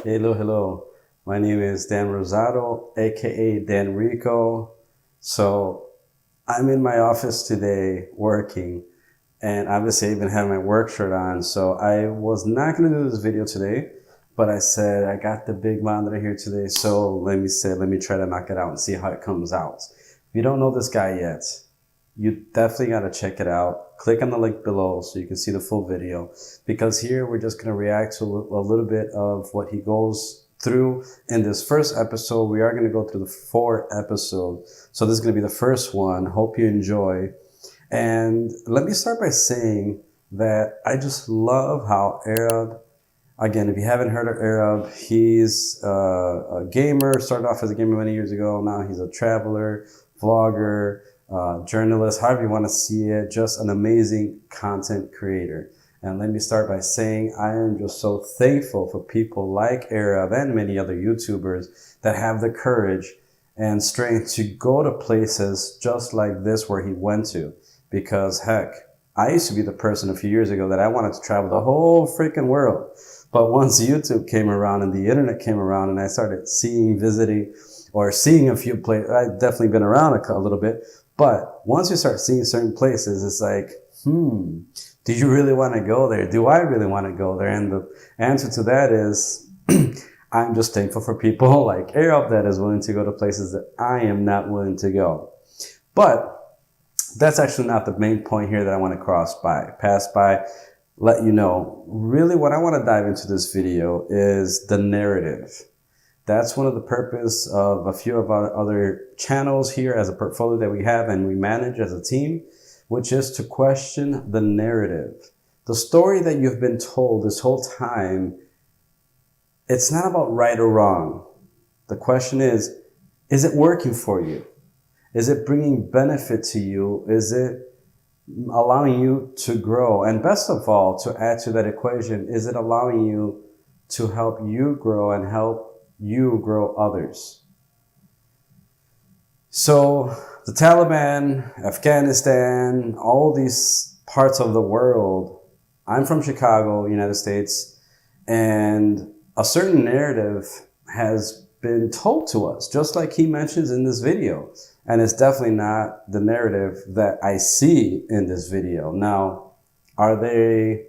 Hello, hello. My name is Dan Rosado, aka Dan Rico. So I'm in my office today working, and obviously I even have my work shirt on. So I was not going to do this video today, but I said I got the big monitor here today. So let me try to knock it out and see how it comes out. If you don't know this guy yet, you definitely got to check it out. Click on the link below so you can see the full video, because here we're just going to react to a little bit of what he goes through in this first episode. We are going to go through the 4 episodes. So this is going to be the first one. Hope you enjoy. And let me start by saying that I just love how Arab, again, if you haven't heard of Arab, he's a gamer, started off as a gamer many years ago. Now he's a traveler, vlogger, journalist, however you want to see it, just an amazing content creator. And let me start by saying I am just so thankful for people like Arab and many other YouTubers that have the courage and strength to go to places just like this where he went to. Because heck, I used to be the person a few years ago that I wanted to travel the whole freaking world. But once YouTube came around and the internet came around and I started visiting or seeing a few places, I've definitely been around a little bit. But once you start seeing certain places, it's like, do you really want to go there? Do I really want to go there? And the answer to that is, I'm just thankful for people like Arab that is willing to go to places that I am not willing to go. But that's actually not the main point here that I want to pass by, let you know. Really what I want to dive into this video is the narrative. That's one of the purpose of a few of our other channels here as a portfolio that we have and we manage as a team, which is to question the narrative. The story that you've been told this whole time, it's not about right or wrong. The question is it working for you? Is it bringing benefit to you? Is it allowing you to grow? And best of all, to add to that equation, is it allowing you to help you grow and help you grow others? So the Taliban, Afghanistan, all these parts of the world, I'm from Chicago, United States, and a certain narrative has been told to us, just like he mentions in this video. And it's definitely not the narrative that I see in this video. Now, are they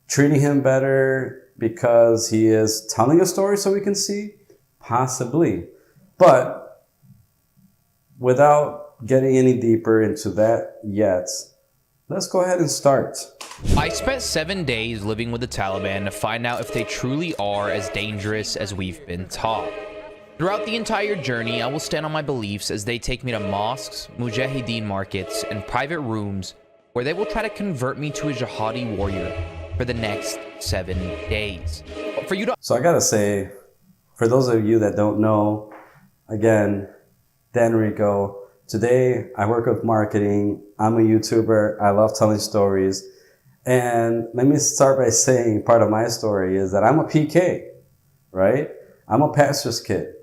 treating him better because he is telling a story so we can see? Possibly. But without getting any deeper into that yet, let's go ahead and start. I spent 7 days living with the Taliban to find out if they truly are as dangerous as we've been taught. Throughout the entire journey, I will stand on my beliefs as they take me to mosques, mujahideen markets, and private rooms where they will try to convert me to a jihadi warrior for the next 7 days. For you to So I gotta say, for those of you that don't know, again, Dan Rico. Today, I work with marketing. I'm a YouTuber. I love telling stories. And let me start by saying part of my story is that I'm a PK, right? I'm a pastor's kid,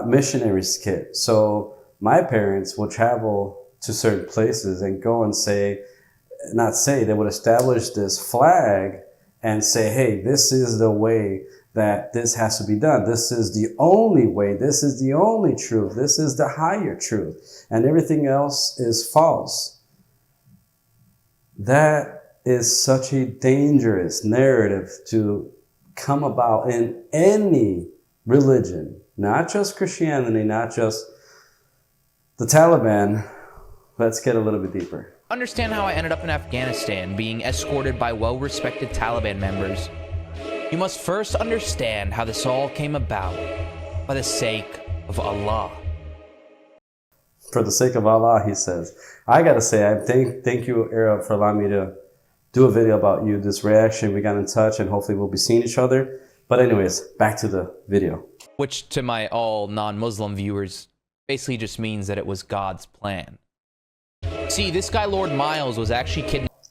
missionary's kid. So my parents will travel to certain places and go and they would establish this flag and say, hey, this is the way that this has to be done. This is the only way. This is the only truth. This is the higher truth. And everything else is false. That is such a dangerous narrative to come about in any religion, not just Christianity, not just the Taliban. Let's get a little bit deeper. understand how I ended up in Afghanistan being escorted by well-respected Taliban members, you must first understand how this all came about by the sake of Allah. For the sake of Allah, he says. I gotta say, thank you, Arab, for allowing me to do a video about you, this reaction. We got in touch and hopefully we'll be seeing each other. But anyways, back to the video. Which to my all non-Muslim viewers basically just means that it was God's plan. See, this guy Lord Miles was actually kidnapped.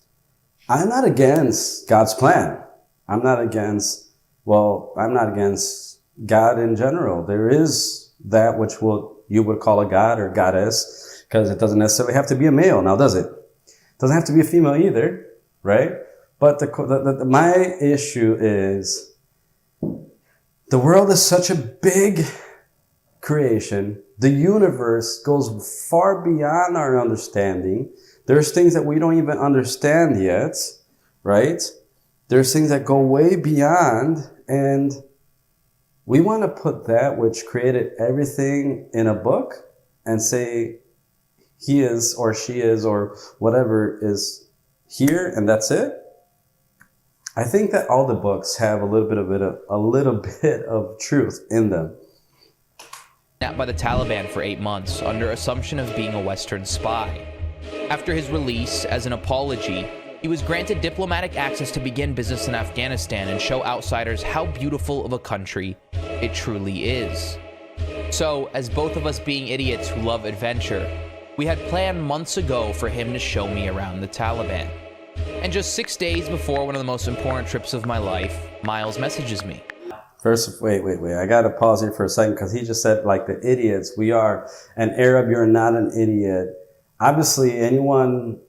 I'm not against God's plan. I'm not against God in general. There is that which you would call a god or goddess, because it doesn't necessarily have to be a male, now does it? Doesn't have to be a female either, right? But my issue is The world is such a big creation. The universe goes far beyond our understanding. There's things that we don't even understand yet, right? There's things that go way beyond, and we want to put that which created everything in a book and say he is or she is or whatever is here and that's it. I think that all the books have a little bit of truth in them. Kidnapped by the Taliban for 8 months under assumption of being a Western spy. After his release, as an apology, he was granted diplomatic access to begin business in Afghanistan and show outsiders how beautiful of a country it truly is. So, as both of us being idiots who love adventure, we had planned months ago for him to show me around the Taliban. And just 6 days before one of the most important trips of my life, Miles messages me. First, wait. I gotta pause here for a second because he just said, like, the idiots. We are an Arab, you're not an idiot. Obviously, anyone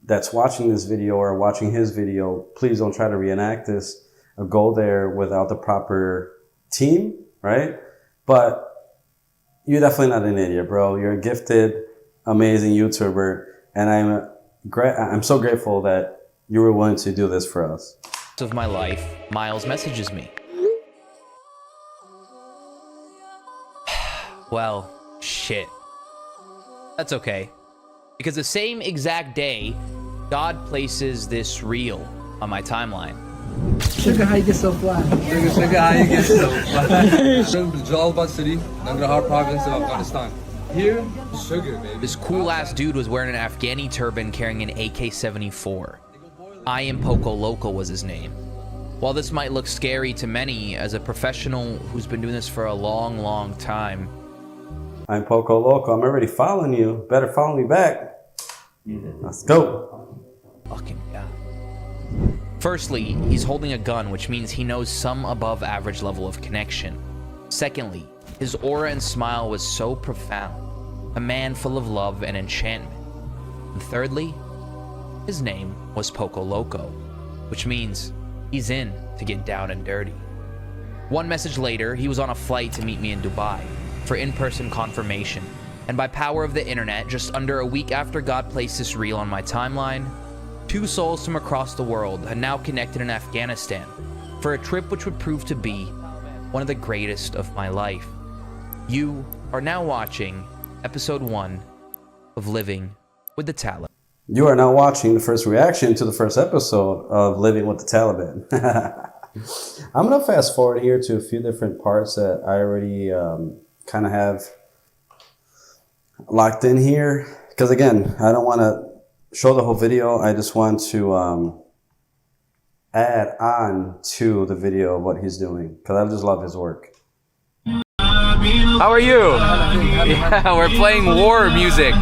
that's watching this video or watching his video, please don't try to reenact this or go there without the proper team, right? But you're definitely not an idiot, bro. You're a gifted, amazing YouTuber, and I'm so grateful that you were willing to do this for us. Of my life, Miles messages me. Well, shit. That's okay. Because the same exact day, God places this reel on my timeline. Sugar, how you get so fly? Sugar, how you get so fly? Jalabad City, Nangarhar province of Afghanistan. Here, sugar, baby. This cool-ass dude was wearing an Afghani turban carrying an AK-74. I Am Poco Loco was his name. While this might look scary to many, as a professional who's been doing this for a long, long time, I'm Poco Loco. I'm already following you. Better follow me back. Let's go. Fucking God. Firstly, he's holding a gun, which means he knows some above average level of connection. Secondly, his aura and smile was so profound. A man full of love and enchantment. And thirdly, his name was Poco Loco, which means he's in to get down and dirty. One message later, he was on a flight to meet me in Dubai for in-person confirmation. And by power of the internet, just under a week after God placed this reel on my timeline, 2 souls from across the world had now connected in Afghanistan for a trip which would prove to be one of the greatest of my life. You are now watching episode 1 of Living with the Taliban. You are now watching the first reaction to the first episode of Living with the Taliban. I'm going to fast forward here to a few different parts that I already kind of have locked in here. Because again, I don't want to show the whole video. I just want to add on to the video of what he's doing. Because I just love his work. How are you? Yeah, we're playing war music.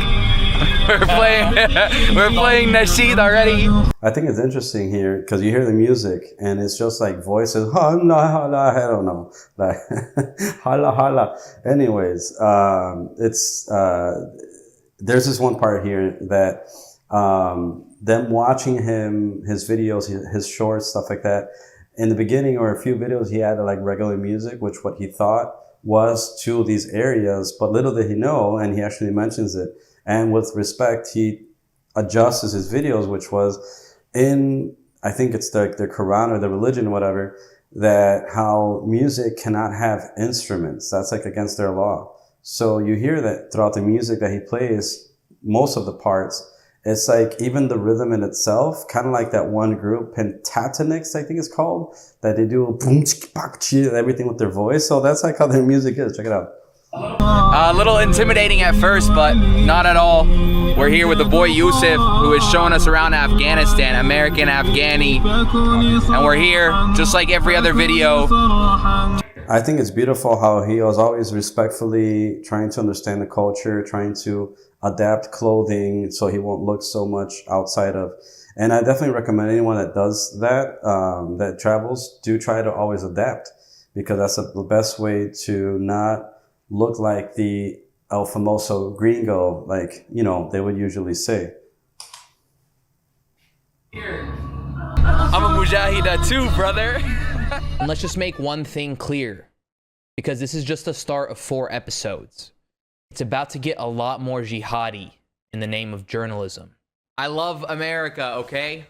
We're playing Nasheed already. I think it's interesting here because you hear the music and it's just like voices. Hala, hala, I don't know. Like, hala, hala. Anyways, there's this one part here that them watching him, his videos, his shorts, stuff like that. In the beginning or a few videos, he had like regular music, which what he thought was to these areas, but little did he know, and he actually mentions it. And with respect, he adjusts his videos, which was in, I think it's the Quran or the religion or whatever, that how music cannot have instruments. That's like against their law. So you hear that throughout the music that he plays, most of the parts, it's like even the rhythm in itself, kind of like that one group, Pentatonics, I think it's called, that they do boom, everything with their voice. So that's like how their music is. Check it out. A little intimidating at first, but not at all. We're here with the boy Yusuf, who is showing us around Afghanistan, American Afghani. And we're here, just like every other video. I think it's beautiful how he was always respectfully trying to understand the culture, trying to adapt clothing so he won't look so much outside of. And I definitely recommend anyone that does that, that travels, do try to always adapt, because that's the best way to not look like the El Famoso gringo, like, you know, they would usually say. I'm a mujahida too, brother. And let's just make one thing clear. because this is just the start of 4 episodes. It's about to get a lot more jihadi in the name of journalism. I love America, okay?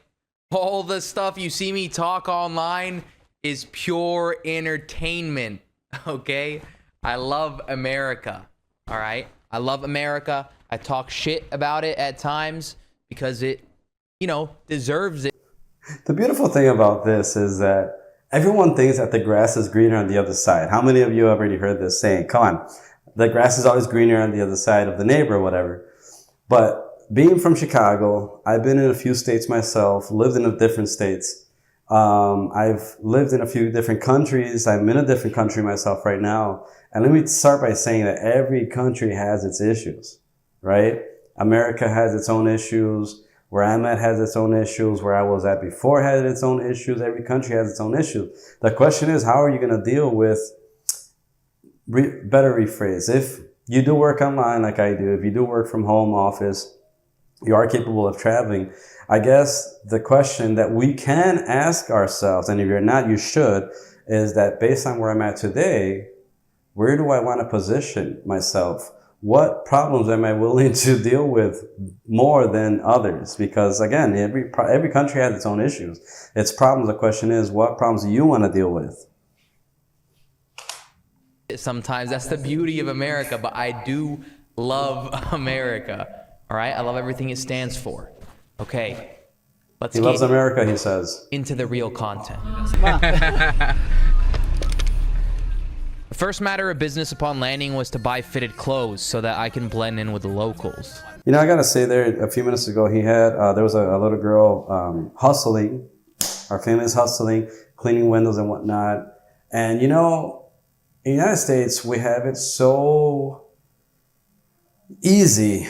All the stuff you see me talk online is pure entertainment, okay? I love America, all right? I love America. I talk shit about it at times because it, you know, deserves it. The beautiful thing about this is that everyone thinks that the grass is greener on the other side. How many of you have already heard this saying? Come on, the grass is always greener on the other side of the neighbor or whatever. But being from Chicago, I've been in a few states myself, lived in different states. I've lived in a few different countries. I'm in a different country myself right now. And let me start by saying that every country has its issues, right? America has its own issues. Where I'm at has its own issues. Where I was at before had its own issues. Every country has its own issues. The question is, how are you going to deal with, better rephrase, if you do work online like I do, if you do work from home office, you are capable of traveling. I guess the question that we can ask ourselves, and if you're not, you should, is that based on where I'm at today, where do I want to position myself? What problems am I willing to deal with more than others? Because again, every country has its own issues, its problems. The question is, what problems do you want to deal with? Sometimes that's the beauty of America, but I do love America. All right, I love everything it stands for. Okay, let's He loves America, he says. Into the real content. The first matter of business upon landing was to buy fitted clothes so that I can blend in with the locals. You know, I gotta say, there a few minutes ago, he had there was a little girl hustling. Our family is hustling, cleaning windows and whatnot. And you know, in the United States, we have it so easy,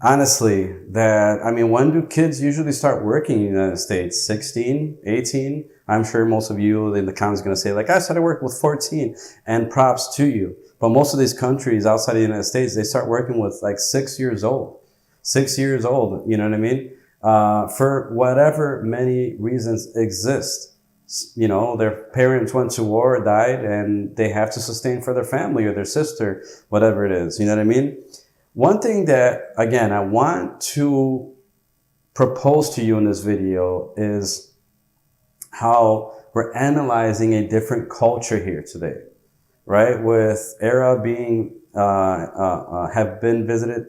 honestly, that, I mean, when do kids usually start working in the United States? 16, 18? I'm sure most of you in the comments are going to say, like, I started working with 14, and props to you. But most of these countries outside of the United States, they start working with like 6 years old. 6 years old, you know what I mean? For whatever many reasons exist. You know, their parents went to war or died, and they have to sustain for their family or their sister, whatever it is. You know what I mean? One thing that, again, I want to propose to you in this video is how we're analyzing a different culture here today, right? With Arab being, have visited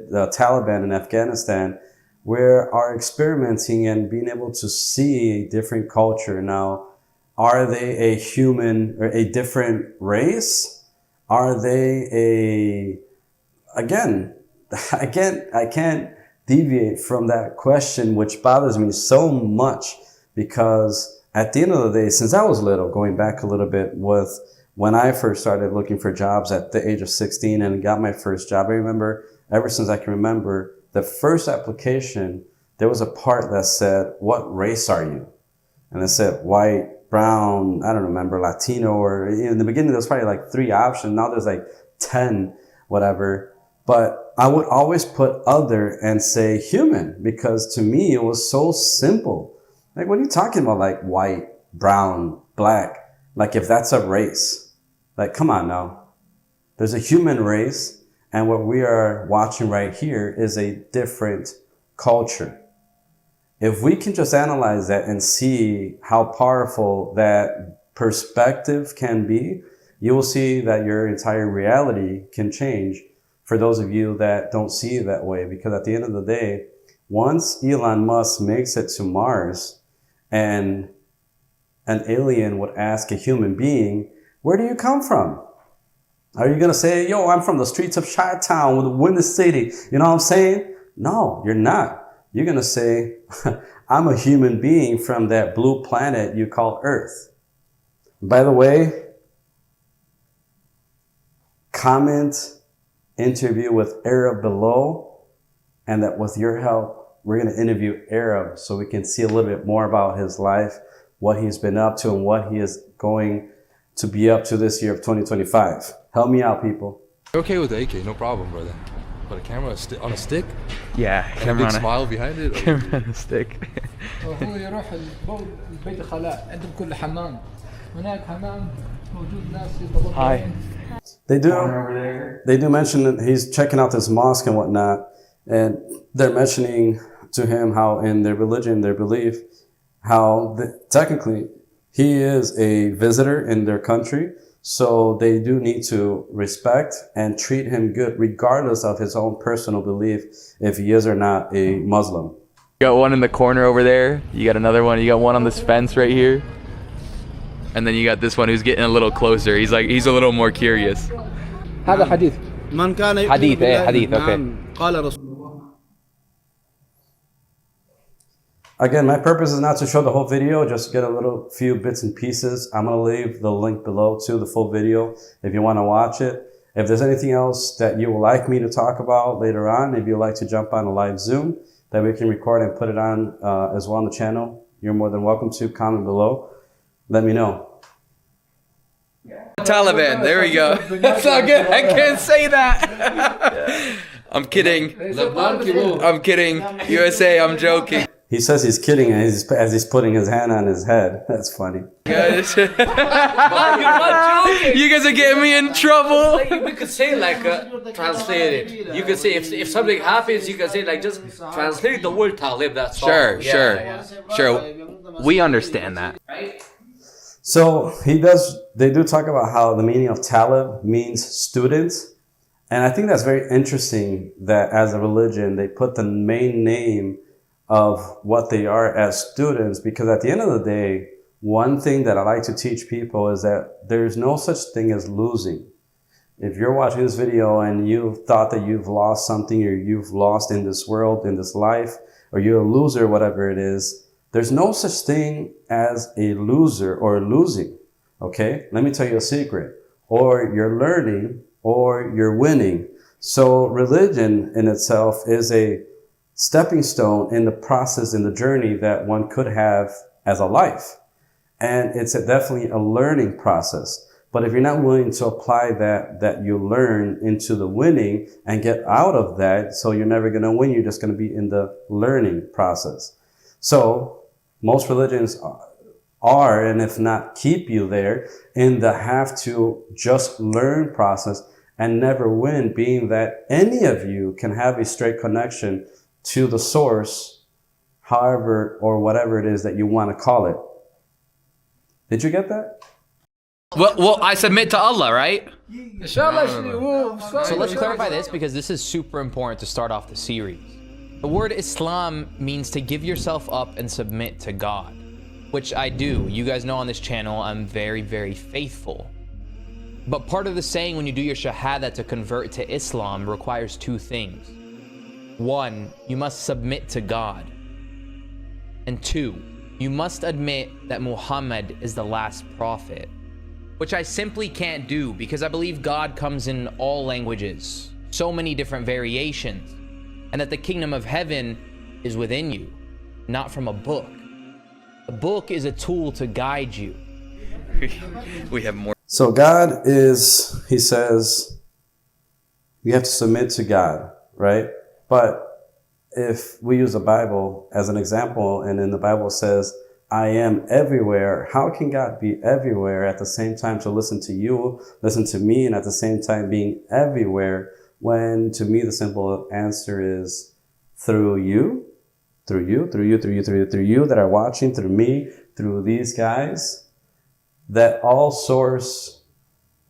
the Taliban in Afghanistan, we are experimenting and being able to see a different culture. Now, are they a human or a different race? Are they again, I can't deviate from that question, which bothers me so much, because at the end of the day, since I was little, going back a little bit with when I first started looking for jobs at the age of 16 and got my first job, I remember, ever since I can remember, the first application, there was a part that said, what race are you? And it said white, brown, I don't remember, Latino, or in the beginning, there was probably like 3 options. Now there's like 10, whatever. But I would always put other and say human, because to me, it was so simple. Like, what are you talking about? Like white, brown, black, like if that's a race, like, come on now. There's a human race. And what we are watching right here is a different culture. If we can just analyze that and see how powerful that perspective can be, you will see that your entire reality can change for those of you that don't see it that way. Because at the end of the day, once Elon Musk makes it to Mars and an alien would ask a human being, where do you come from? Are you going to say, yo, I'm from the streets of Chi-Town with the Windy City? You know what I'm saying? No, you're not. You're going to say, I'm a human being from that blue planet you call Earth. By the way, comment, interview with Arab below, and that with your help, we're going to interview Arab so we can see a little bit more about his life, what he's been up to, and what he is going to be up to this year of 2025. Help me out, people. Okay with the AK, no problem, brother. But a camera on a stick? Yeah, and a big smile behind it? Camera on a stick. هو يروح البيت الخلاء عندهم كل حمام هناك حمام Hi. They do mention that he's checking out this mosque and whatnot, and they're mentioning to him how in their religion, their belief, how technically he is a visitor in their country, so they do need to respect and treat him good regardless of his own personal belief, if he is or not a Muslim. You got one in the corner over there. You got another one. You got one on this fence right here. And then you got this one who's getting a little closer. He's a little more curious. هذا حديث من كان يؤمن حديث بالله حديث okay. نعم. قال رسول Again, my purpose is not to show the whole video, just get a little few bits and pieces. I'm going to leave the link below to the full video if you want to watch it. If there's anything else that you would like me to talk about later on, if you'd like to jump on a live Zoom that we can record and put it on as well on the channel, you're more than welcome to. Comment below. Let me know. Taliban, there we go. That's not good. I can't say that. I'm kidding. I'm kidding. USA, I'm joking. He says he's kidding as he's putting his hand on his head. That's funny. Guys. You guys are getting me in trouble. We could say like translate it. You could say if something happens, you can say like just translate the word Talib. That's all. Sure. We understand that. So they do talk about how the meaning of Talib means students. And I think that's very interesting that as a religion, they put the main name of what they are as students, because at the end of the day, one thing that I like to teach people is that there's no such thing as losing. If you're watching this video and you've thought that you've lost something or you've lost in this world, in this life, or you're a loser, whatever it is, there's no such thing as a loser or losing, okay? Let me tell you a secret. Or you're learning or you're winning. So religion in itself is a stepping stone in the process, in the journey that one could have as a life. And it's definitely a learning process. But if you're not willing to apply that you learn into the winning and get out of that, so you're never going to win, you're just going to be in the learning process. So most religions are, and if not keep you there, in the have to just learn process and never win, being that any of you can have a straight connection to the source, however or whatever it is that you want to call it. Did you get that? Well, I submit to Allah, right? So let's clarify this, because this is super important to start off the series. The word Islam means to give yourself up and submit to God, which I do. You guys know on this channel, I'm very, very faithful. But part of the saying when you do your shahada to convert to Islam requires two things. One, you must submit to God. And two, you must admit that Muhammad is the last prophet, which I simply can't do because I believe God comes in all languages, so many different variations, and that the kingdom of heaven is within you, not from a book. The book is a tool to guide you. We have more. So God is, he says, we have to submit to God, right? But if we use the Bible as an example, and then the Bible says, I am everywhere, how can God be everywhere at the same time to listen to you, listen to me, and at the same time being everywhere, when to me the simple answer is through you that are watching, through me, through these guys, that all source,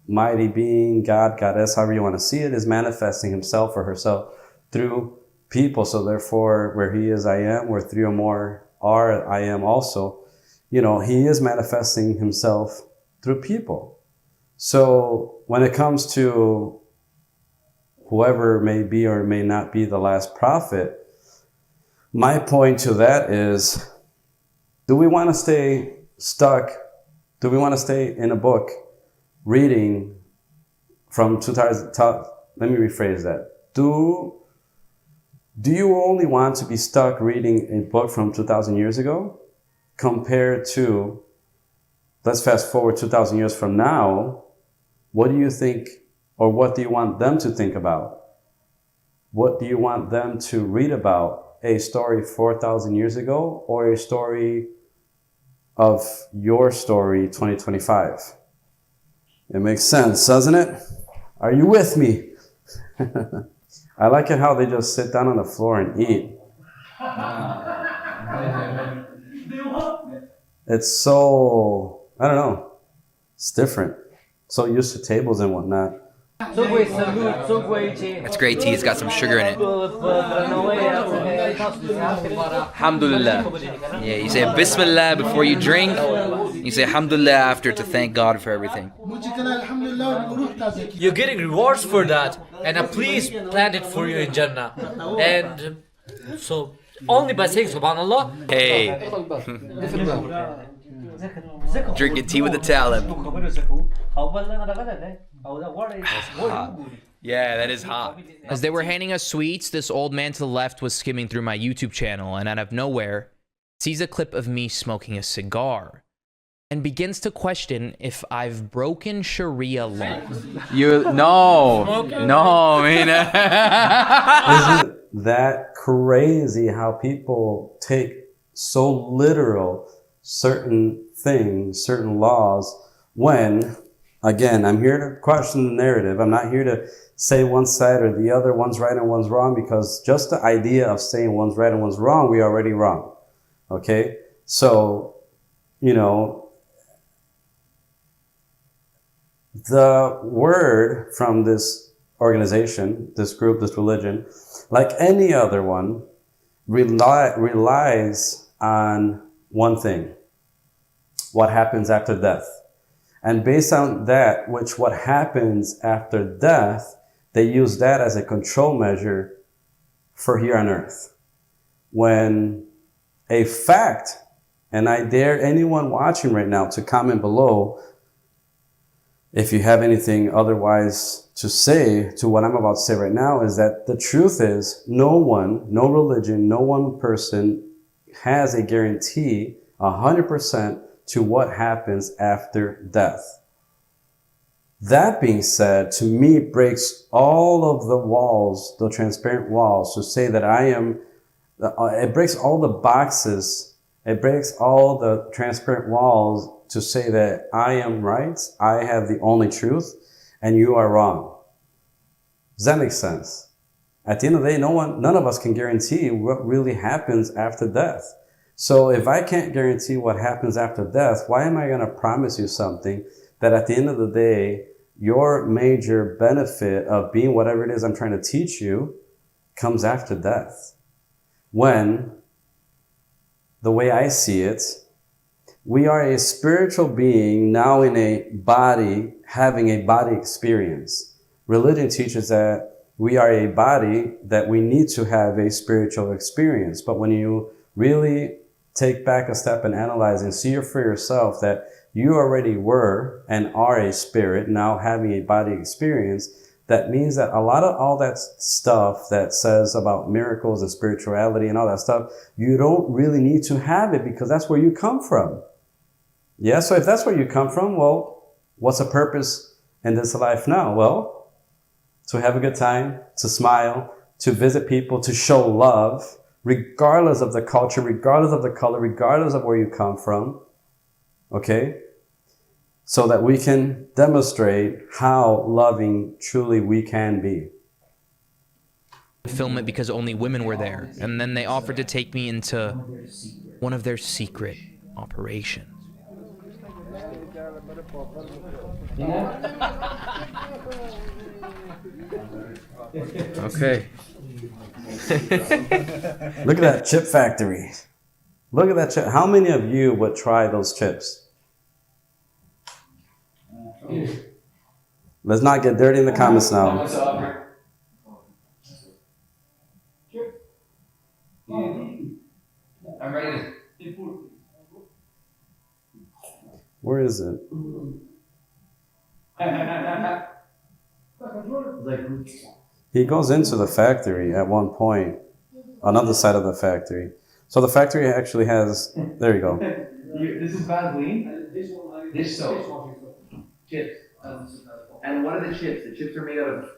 mighty being, God, goddess, however you want to see it, is manifesting himself or herself through people. So therefore, where he is, I am, where three or more are, I am also. You know, he is manifesting himself through people. So when it comes to whoever may be or may not be the last prophet, my point to that is, do we want to stay stuck? Do we want to stay in a book reading from 2000? Let me rephrase that. Do you only want to be stuck reading a book from 2,000 years ago compared to, let's fast forward 2,000 years from now, what do you think, or what do you want them to think about? What do you want them to read about? A story 4,000 years ago, or a story of your story 2025? It makes sense, doesn't it? Are you with me? I like it how they just sit down on the floor and eat. It's so, I don't know, it's different. So used to tables and whatnot. That's great tea. It's got some sugar in it. Alhamdulillah. Yeah, you say Bismillah before you drink. You say Alhamdulillah after to thank God for everything. You're getting rewards for that, and a place planned it for you in Jannah. And so, only by saying Subhanallah. Hey. Drinking tea with the Talib. Yeah, that is hot. As they were handing us sweets, this old man to the left was skimming through my YouTube channel and out of nowhere sees a clip of me smoking a cigar and begins to question if I've broken Sharia law. Isn't that crazy how people take so literal certain things, certain laws, when, again, I'm here to question the narrative. I'm not here to say one side or the other, one's right and one's wrong, because just the idea of saying one's right and one's wrong, we're already wrong. Okay? So, you know, the word from this organization, this group, this religion, like any other one, relies on one thing: what happens after death. And based on that, what happens after death, they use that as a control measure for here on earth. When a fact, and I dare anyone watching right now to comment below if you have anything otherwise to say to what I'm about to say right now, is that the truth is no one, no religion, no one person has a guarantee 100% to what happens after death. That being said, to me, it breaks all of the walls, the transparent walls, to say that I am, it breaks all the boxes, it breaks all the transparent walls to say that I am right, I have the only truth, and you are wrong. Does that make sense? At the end of the day, none of us can guarantee what really happens after death. So if I can't guarantee what happens after death, why am I going to promise you something that at the end of the day, your major benefit of being whatever it is I'm trying to teach you comes after death? When, the way I see it, we are a spiritual being now in a body, having a body experience. Religion teaches that we are a body, that we need to have a spiritual experience. But when you really take back a step and analyze and see for yourself that you already were and are a spirit now having a body experience, that means that a lot of all that stuff that says about miracles and spirituality and all that stuff, you don't really need to have it, because that's where you come from. Yeah, so if that's where you come from, well, what's the purpose in this life now? Well, to have a good time, to smile, to visit people, to show love, regardless of the culture, regardless of the color, regardless of where you come from, okay? So that we can demonstrate how loving truly we can be. Film it because only women were there, and then they offered to take me into one of their secret operations. Okay. Look at that chip factory. Look at that chip. How many of you would try those chips? Let's not get dirty in the comments now. I'm ready. Where is it? He goes into the factory at one point, another side of the factory. So the factory actually has, there you go. This is Vaseline. Dish soap. Chips. And what are the chips? The chips are made out of.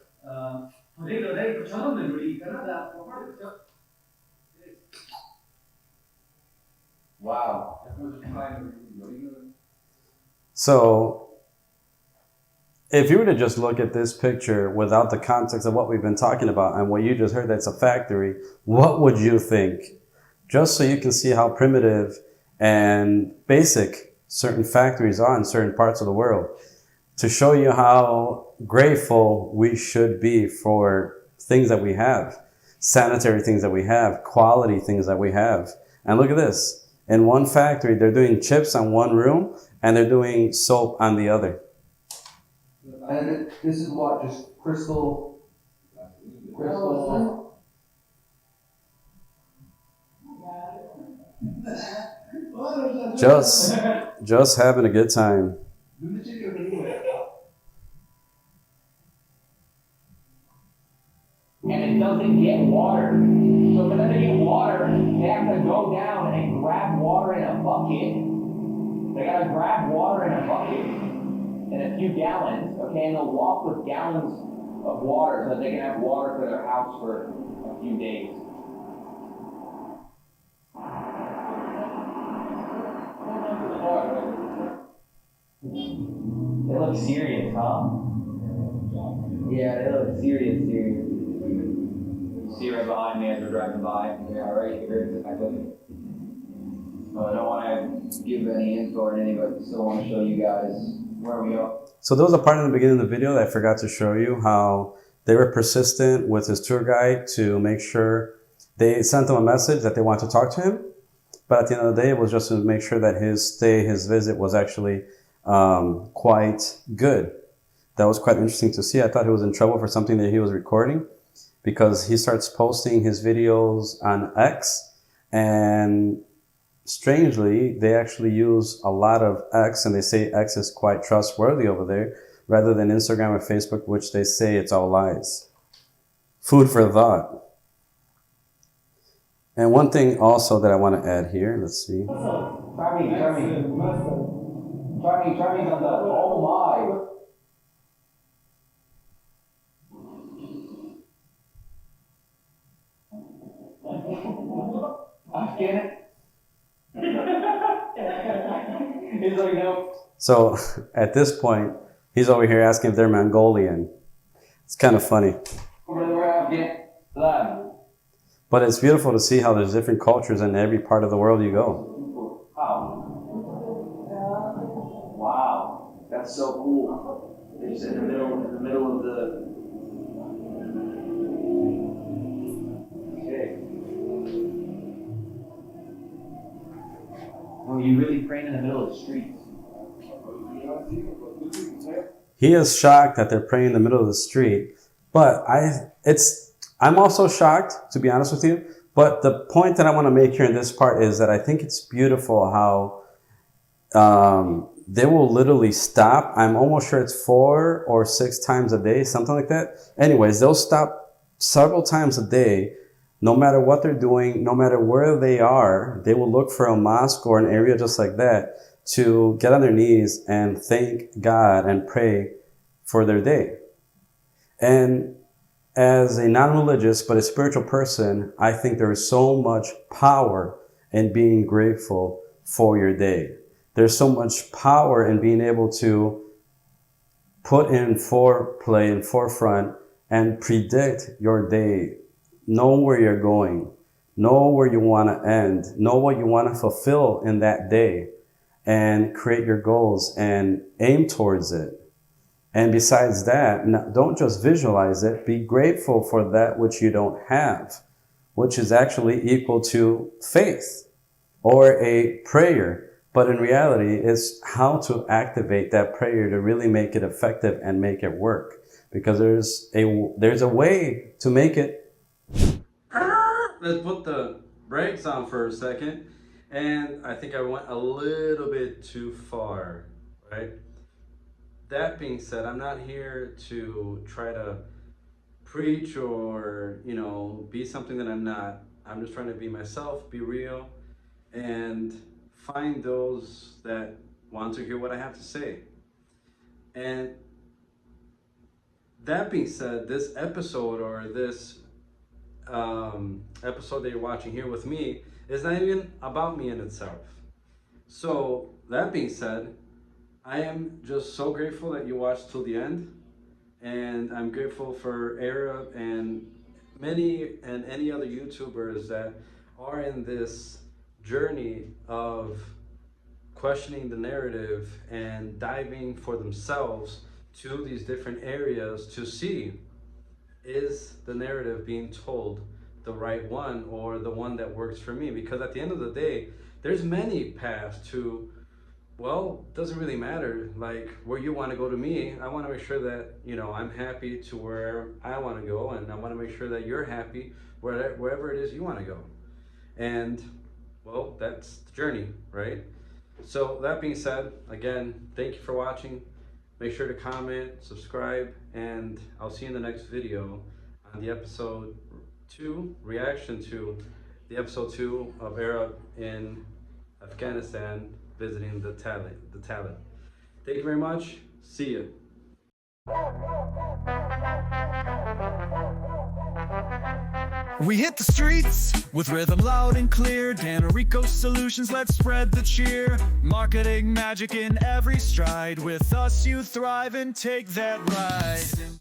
Wow. So if you were to just look at this picture without the context of what we've been talking about and what you just heard, that's a factory, what would you think? Just so you can see how primitive and basic certain factories are in certain parts of the world, to show you how grateful we should be for things that we have, sanitary things that we have, quality things that we have. And look at this. In one factory, they're doing chips on one room and they're doing soap on the other. And this is what, just crystal. Just having a good time. And it doesn't get water. So for them to get water, they have to go down and grab water in a bucket. They gotta grab water in a bucket in a few gallons, okay, and they'll walk with gallons of water so that they can have water for their house for a few days. They look serious, huh? Yeah, they look serious. See right behind me as we're driving by. Yeah, right here. Exactly. I don't want to give any info or anything, but still want to show you guys where we go. So there was a part in the beginning of the video that I forgot to show you, how they were persistent with his tour guide to make sure they sent him a message that they want to talk to him. But at the end of the day, it was just to make sure that his visit was actually quite good. That was quite interesting to see. I thought he was in trouble for something that he was recording, because he starts posting his videos on X, and strangely, they actually use a lot of X, and they say X is quite trustworthy over there, rather than Instagram or Facebook, which they say it's all lies. Food for thought. And one thing also that I want to add here, let's see. Try me on the, oh my. I'm scared. He's like, no. So at this point, he's over here asking if they're Mongolian. It's kind of funny. But it's beautiful to see how there's different cultures in every part of the world you go. Wow, that's so cool. They're just in the middle of the. Okay. Oh, you really praying in the middle of the streets? He is shocked that they're praying in the middle of the street, but I'm also shocked, to be honest with you. But the point that I want to make here in this part is that I think it's beautiful how they will literally stop. I'm almost sure it's 4 or 6 times a day, something like that. Anyways, they'll stop several times a day. No matter what they're doing, no matter where they are, they will look for a mosque or an area just like that to get on their knees and thank God and pray for their day. And as a non-religious but a spiritual person, I think there is so much power in being grateful for your day. There's so much power in being able to put in foreplay and forefront and predict your day. Know where you're going. Know where you want to end. Know what you want to fulfill in that day, and create your goals and aim towards it. And besides that, don't just visualize it. Be grateful for that which you don't have, which is actually equal to faith or a prayer. But in reality, it's how to activate that prayer to really make it effective and make it work. Because there's a way to make it. Let's put the brakes on for a second. And I think I went a little bit too far, right? That being said, I'm not here to try to preach or, be something that I'm not. I'm just trying to be myself, be real, and find those that want to hear what I have to say. And that being said, this episode or this episode that you're watching here with me is not even about me in itself. So that being said, I am just so grateful that you watched till the end, and I'm grateful for Arab and any other YouTubers that are in this journey of questioning the narrative and diving for themselves to these different areas to see, is the narrative being told the right one or the one that works for me? Because at the end of the day, there's many paths to, well, doesn't really matter like where you want to go. To me, I want to make sure that, you know, I'm happy to where I want to go, and I want to make sure that you're happy wherever it is you want to go. And well, that's the journey, right? So that being said, again, thank you for watching. Make sure to comment, subscribe, and I'll see you in the next video on the episode 2, reaction to the episode 2 of Arab in Afghanistan visiting the Taliban. Thank you very much. See you. We hit the streets with rhythm loud and clear. Dan Rico solutions, let's spread the cheer. Marketing magic in every stride. With us you thrive and take that ride.